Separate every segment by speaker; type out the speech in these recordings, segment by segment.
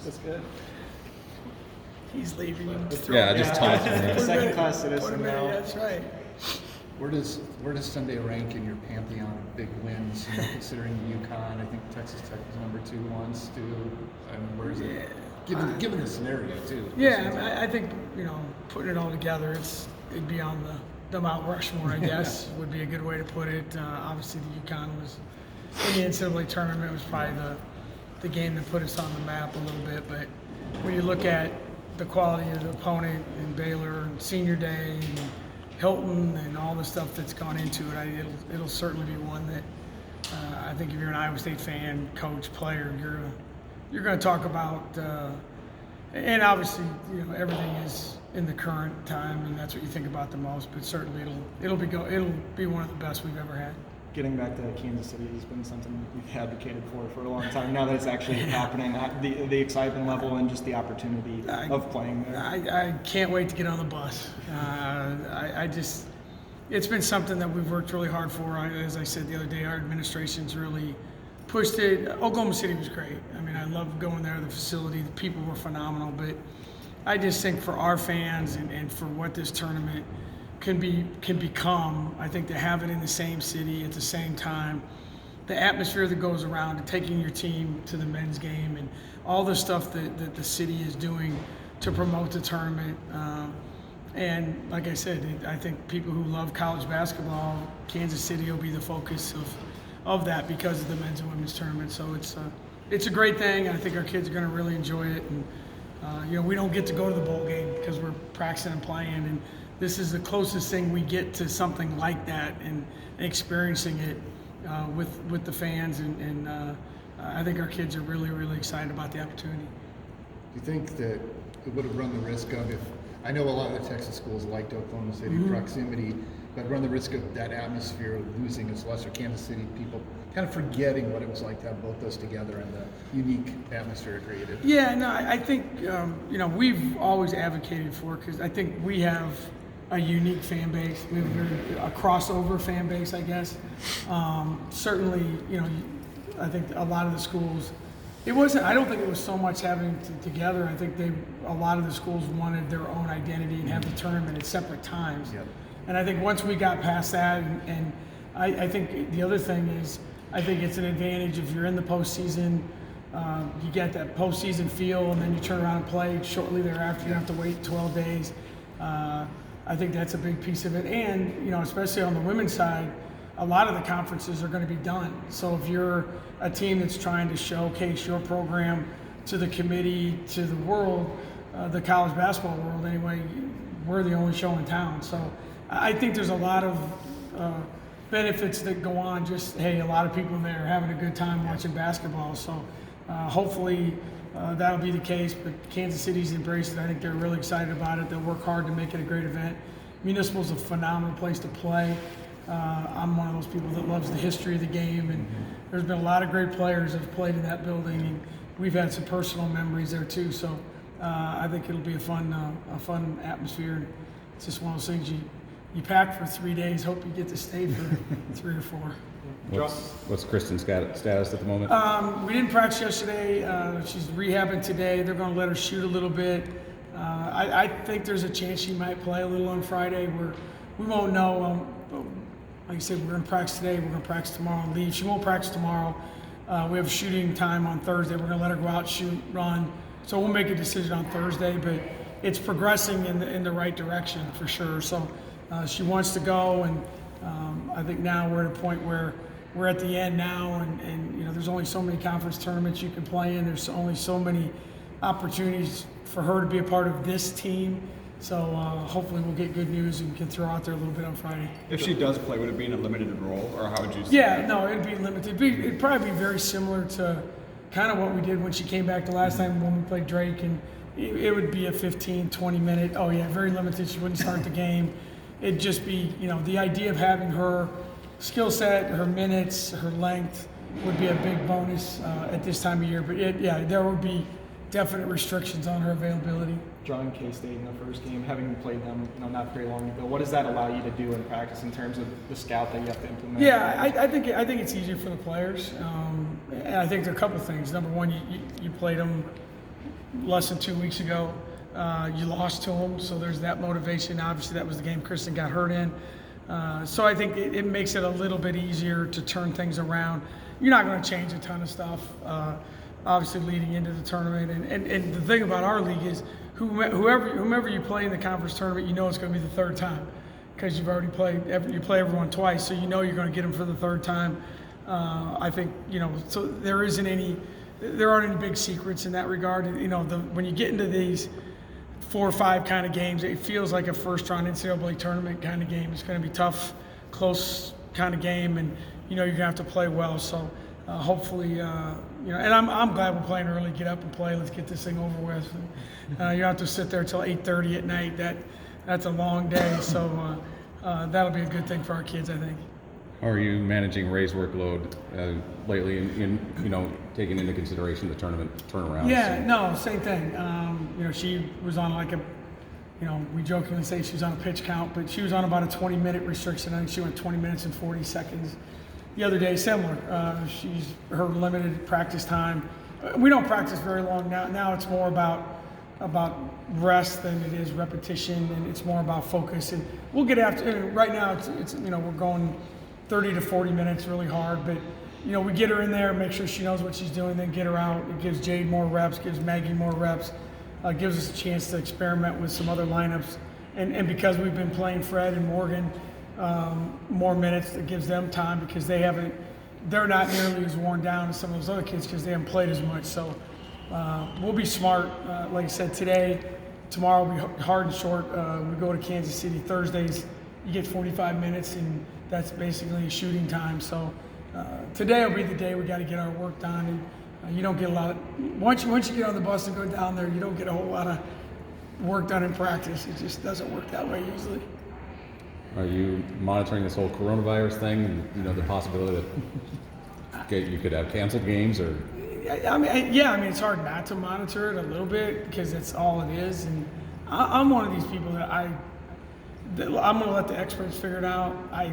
Speaker 1: That's good.
Speaker 2: He's leaving.
Speaker 3: Yeah, just toss him.
Speaker 1: Second-class citizen now.
Speaker 2: That's right.
Speaker 4: Where does Sunday rank in your pantheon of big wins? You know, considering UConn, I think Texas Tech was number 2 once too. I mean, where is it? Given the scenario too.
Speaker 2: Yeah, I think putting it all together, it'd be on the Mount Rushmore, I guess, would be a good way to put it. Obviously, the UConn was in the NCAA tournament was probably the game that put us on the map a little bit. But when you look at the quality of the opponent in Baylor and Senior Day and Hilton and all the stuff that's gone into it, it'll certainly be one that I think if you're an Iowa State fan, coach, player, you're going to talk about. And obviously, everything is in the current time, and that's what you think about the most. But certainly, it'll be one of the best we've ever had.
Speaker 1: Getting back to Kansas City has been something we've advocated for a long time. Now that it's actually happening, the excitement level and just the opportunity of playing there.
Speaker 2: I can't wait to get on the bus. It's been something that we've worked really hard for. As I said the other day, our administration's really pushed it. Oklahoma City was great. I mean, I loved going there. The facility, the people were phenomenal. But I just think for our fans and for what this tournament can become, I think to have it in the same city at the same time, the atmosphere that goes around and taking your team to the men's game and all the stuff that the city is doing to promote the tournament. And like I said, I think people who love college basketball, Kansas City will be the focus of that because of the men's and women's tournament. So it's a great thing. I think our kids are going to really enjoy it. And we don't get to go to the bowl game because we're practicing and playing. And this is the closest thing we get to something like that and experiencing it with the fans. And I think our kids are really, really excited about the opportunity.
Speaker 4: Do you think that it would have run the risk of, if I know a lot of the Texas schools liked Oklahoma City proximity, but run the risk of that atmosphere losing its luster, Kansas City people kind of forgetting what it was like to have both those together and the unique atmosphere it created?
Speaker 2: Yeah, no, I think, we've always advocated for it because I think we have a unique fan base. We have a crossover fan base, I guess. Certainly, I think a lot of the schools, I don't think it was so much having together. I think a lot of the schools wanted their own identity and have the tournament at separate times.
Speaker 4: Yep.
Speaker 2: And I think once we got past that, and I think the other thing is, I think it's an advantage if you're in the postseason, you get that postseason feel, and then you turn around and play shortly thereafter. You don't have to wait 12 days. I think that's a big piece of it. And, especially on the women's side, a lot of the conferences are going to be done. So if you're a team that's trying to showcase your program to the committee, to the world, the college basketball world anyway, we're the only show in town. So I think there's a lot of benefits that go on. Just, hey, a lot of people there having a good time watching basketball. So hopefully that'll be the case. But Kansas City's embraced it. I think they're really excited about it. They'll work hard to make it a great event. Municipal's a phenomenal place to play. I'm one of those people that loves the history of the game, and there's been a lot of great players that have played in that building, and we've had some personal memories there too. So I think it'll be a fun atmosphere. It's just one of those things you pack for 3 days, hope you get to stay for 3 or 4.
Speaker 3: What's Kristen's status at the moment?
Speaker 2: We didn't practice yesterday. She's rehabbing today. They're going to let her shoot a little bit. I think there's a chance she might play a little on Friday. We won't know. Like I said, we're going to practice today. We're going to practice tomorrow and leave. She won't practice tomorrow. We have shooting time on Thursday. We're going to let her go out, shoot, run. So we'll make a decision on Thursday, but it's progressing in the right direction for sure. So she wants to go, and I think now we're at a point where we're at the end now, and there's only so many conference tournaments you can play in. There's only so many opportunities for her to be a part of this team. So hopefully we'll get good news and can throw out there a little bit on Friday.
Speaker 5: If she does play, would it be in a limited role, or how would you say?
Speaker 2: Yeah, no, it'd be limited. It'd probably be very similar to kind of what we did when she came back the last time when we played Drake, and it would be a 15, 20-minute, very limited. She wouldn't start the game. It'd just be, the idea of having her skill set, her minutes, her length would be a big bonus at this time of year. But there would be definite restrictions on her availability.
Speaker 1: Drawing K-State in the first game, having played them not very long ago, what does that allow you to do in practice in terms of the scout that you have to implement?
Speaker 2: Yeah, I think it's easier for the players, and I think there are a couple things. Number one, you played them, less than 2 weeks ago. You lost to them, so there's that motivation. Obviously, that was the game Kristen got hurt in. So I think it makes it a little bit easier to turn things around. You're not going to change a ton of stuff, obviously, leading into the tournament. And the thing about our league is whomever you play in the conference tournament, you know it's going to be the third time because you've already played. You play everyone twice, so you know you're going to get them for the third time. I think, so there aren't any big secrets in that regard. When you get into these 4 or 5 kind of games, it feels like a first-round NCAA tournament kind of game. It's going to be tough, close kind of game, and you're going to have to play well. So hopefully, and I'm glad we're playing early. Get up and play. Let's get this thing over with. You don't have to sit there till 8:30 at night. That's a long day. So that'll be a good thing for our kids, I think.
Speaker 3: How are you managing Ray's workload lately, in taking into consideration the tournament turnaround?
Speaker 2: Yeah, no, same thing. She was on we jokingly say she was on a pitch count, but she was on about a 20-minute restriction. I think she went 20 minutes and 40 seconds. The other day, similar. Her limited practice time. We don't practice very long now. Now it's more about rest than it is repetition, and it's more about focus. And we'll get after. Right now, it's we're going 30 to 40 minutes really hard, but we get her in there, make sure she knows what she's doing, then get her out. It gives Jade more reps, gives Maggie more reps, gives us a chance to experiment with some other lineups. And because we've been playing Fred and Morgan more minutes, it gives them time because they're not nearly as worn down as some of those other kids because they haven't played as much. So we'll be smart. Like I said, tomorrow will be hard and short. We go to Kansas City Thursdays. You get 45 minutes, and that's basically shooting time. So today will be the day we got to get our work done. And you don't get a lot of once you get on the bus and go down there, you don't get a whole lot of work done in practice. It just doesn't work that way usually.
Speaker 3: Are you monitoring this whole coronavirus thing, and the possibility that you could have canceled games or?
Speaker 2: I mean, it's hard not to monitor it a little bit because that's all it is. And I'm one of these people that I'm going to let the experts figure it out. I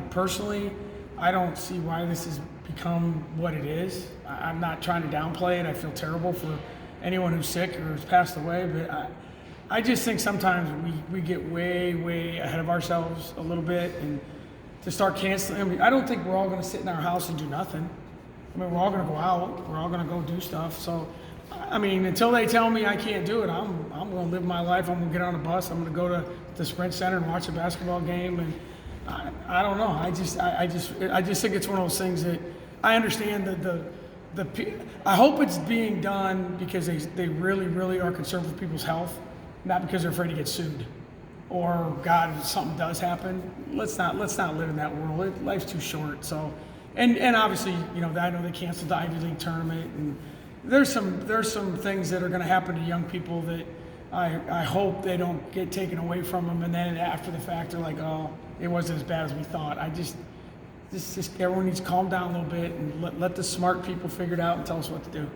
Speaker 2: don't see why this has become what it is. I'm not trying to downplay it. I feel terrible for anyone who's sick or has passed away, but I just think sometimes we get way, way ahead of ourselves a little bit, and to start canceling. I mean, I don't think we're all going to sit in our house and do nothing. I mean, we're all going to go out. We're all going to go do stuff. So, I mean, until they tell me I can't do it, I'm going to live my life. I'm going to get on a bus. I'm going to go to the Sprint Center and watch a basketball game. And I don't know. I just think it's one of those things that I understand that I hope it's being done because they really, really are concerned for people's health, not because they're afraid to get sued. Or God, if something does happen, let's not live in that world. Life's too short. So, and obviously, I know they canceled the Ivy League tournament, and there's some things that are going to happen to young people that I hope they don't get taken away from them, and then after the fact they're like, oh, it wasn't as bad as we thought. Just everyone needs to calm down a little bit and let the smart people figure it out and tell us what to do.